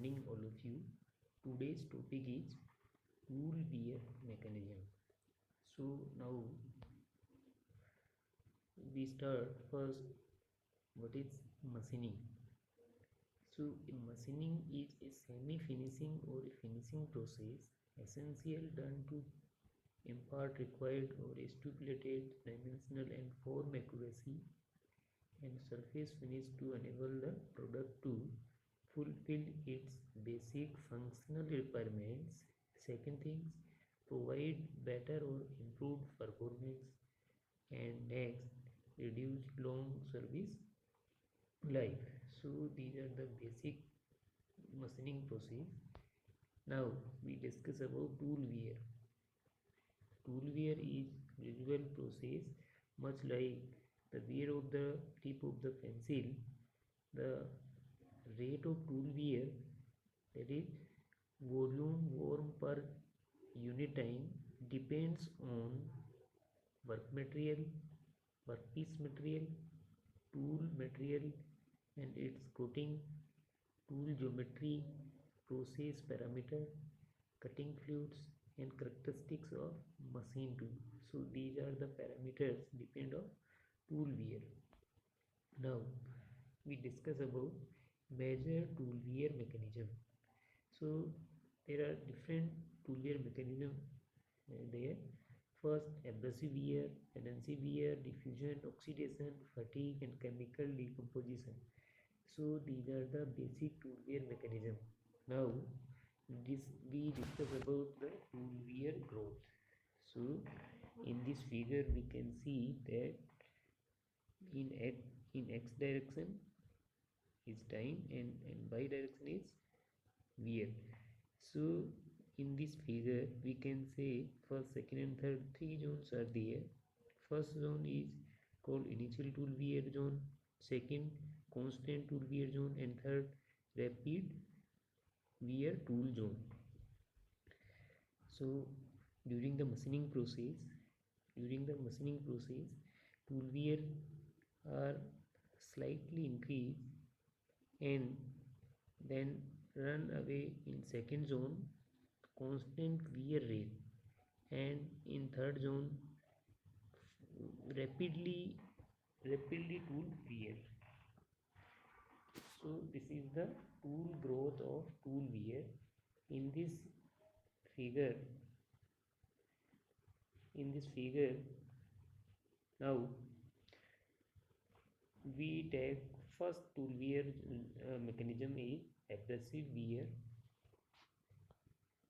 morning, all of you. Today's topic is tool wear mechanism. So now we start first. What is machining? So machining is a semi-finishing or a finishing process essential done to impart required or stipulated dimensional and form accuracy and surface finish to enable the product to fulfill its basic functional requirements. Second things, provide better or improved performance, and next, reduce long service life. So these are the basic machining process. Now we discuss about tool wear. Tool wear is visual process much like the wear of the tip of the pencil. The rate of tool wear, that is volume worn per unit time, depends on work material, workpiece material, tool material and its coating, tool geometry, process parameter, cutting fluids and characteristics of machine tool. So these are the parameters depend on tool wear. Now we discuss about major tool wear mechanism. So there are different tool wear mechanism there. First, abrasive wear, adhesive wear, diffusion, oxidation, fatigue and chemical decomposition. So these are the basic tool wear mechanism. Now we discuss about the tool wear growth. So in this figure we can see that in x direction is time and y direction is wear. So in this figure we can say first, second and third three zones are there. First zone is called initial tool wear zone, second constant tool wear zone and third rapid wear tool zone. So during the machining process tool wear are slightly increased and then run away in second zone constant wear rate, and in third zone rapidly tool wear. So this is the tool growth of tool wear. In this figure now we take first tool wear mechanism is abrasive wear.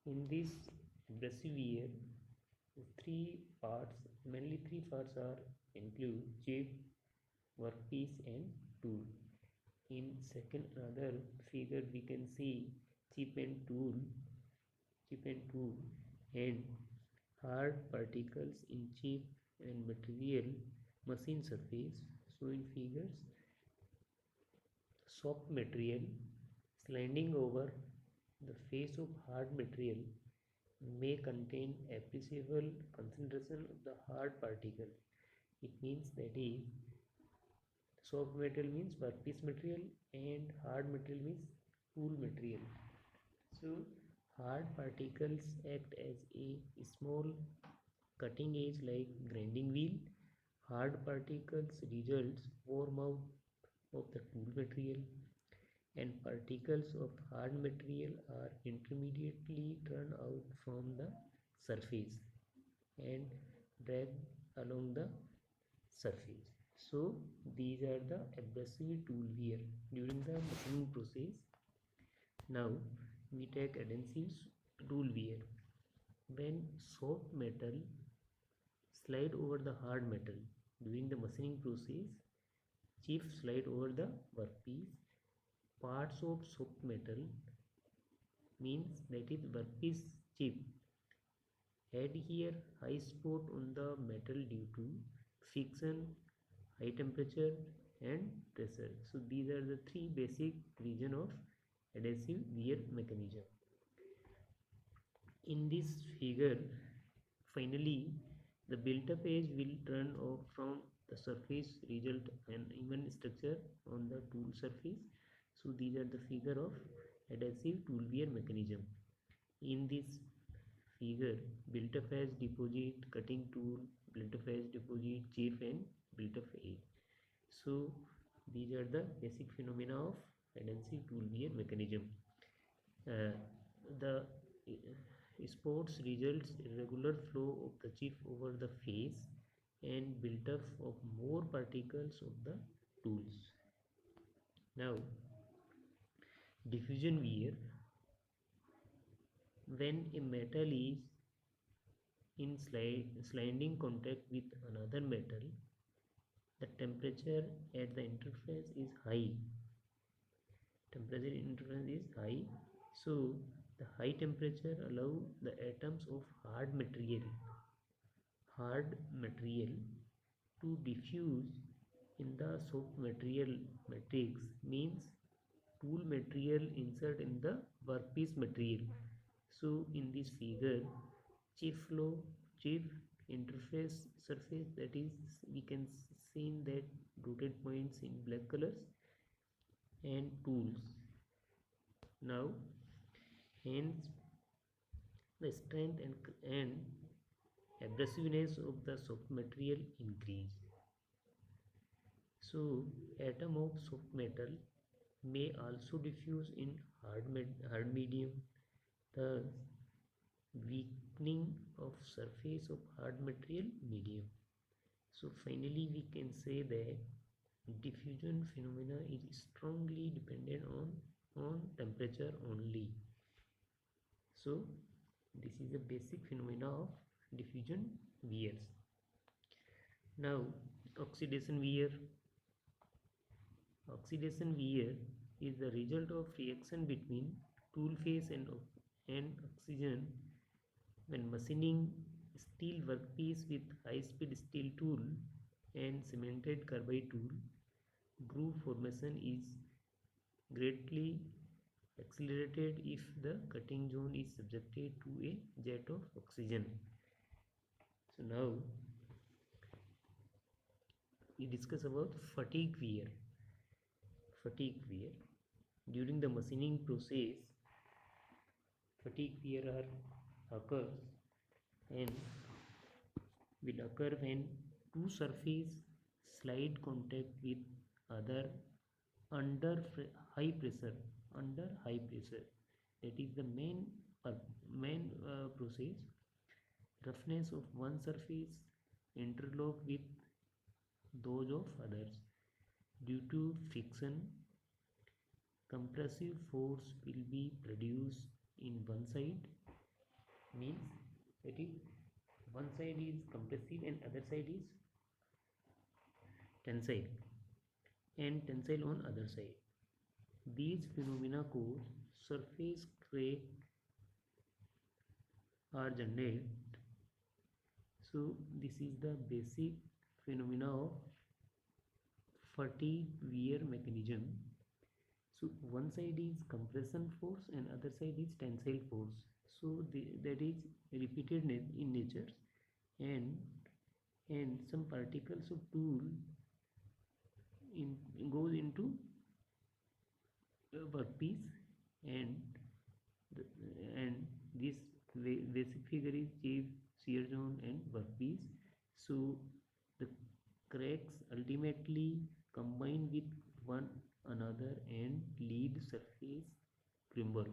In this abrasive wear, mainly three parts are include chip, workpiece and tool. In second another figure we can see chip and tool and hard particles in chip and material machine surface. So in figures, soft material sliding over the face of hard material may contain appreciable concentration of the hard particle. It means that is soft material means workpiece material and hard material means tool material. So hard particles act as a small cutting edge like grinding wheel. Hard particles results form out of the tool material, and particles of hard material are intermediately turned out from the surface and dragged along the surface. So these are the abrasive tool wear during the machining process. Now we take adhesive tool wear. When soft metal slide over the hard metal during the machining process, chips slide over the workpiece. Parts of soft metal means that is workpiece chip adhere high spot on the metal due to friction, high temperature and pressure. So these are the three basic reason of adhesive wear mechanism. In this figure, finally the built-up edge will turn off from the surface, result an even structure on the tool surface. So these are the figure of adhesive tool wear mechanism. In this figure, built-up as deposit, cutting tool, built-up as deposit, chip and built-up edge. So these are the basic phenomena of adhesive tool wear mechanism. The sports results irregular flow of the chip over the face and build-up of more particles of the tools. Now, diffusion wear. When a metal is in sliding contact with another metal, the temperature at the interface is high. Temperature interface is high, so the high temperature allow the atoms of hard material to diffuse in the soft material matrix, means tool material insert in the workpiece material. So in this figure, chip interface surface, that is, we can see in that dotted points in black colors, and tools. Now hence the strength and abrasiveness of the soft material increase. So atom of soft metal may also diffuse in hard medium, thus weakening of surface of hard material medium. So finally we can say that diffusion phenomena is strongly dependent on temperature only. So this is a basic phenomena of diffusion wears. Now oxidation wear. Oxidation wear is the result of reaction between tool face and oxygen when machining steel workpiece with high-speed steel tool and cemented carbide tool. Groove formation is greatly accelerated if the cutting zone is subjected to a jet of oxygen. So now we discuss about fatigue wear. Fatigue wear. During the machining process, fatigue wear occurs and will occur when two surfaces slide contact with other under high pressure. That is the main process. Roughness of one surface interlock with those of others. Due to friction, compressive force will be produced in one side, means that is one side is compressive and other side is tensile, and tensile on other side. These phenomena cause surface crack are generated. So this is the basic phenomena of fatigue wear mechanism. So one side is compression force and other side is tensile force. So that is repeated in nature, and some particles of tool goes into workpiece, and this basic figure is chip, shear zone and workpiece. So the cracks ultimately combine with one another and lead surface crimper.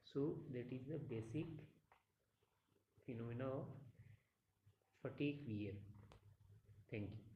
So that is the basic phenomena of fatigue wear. Thank you.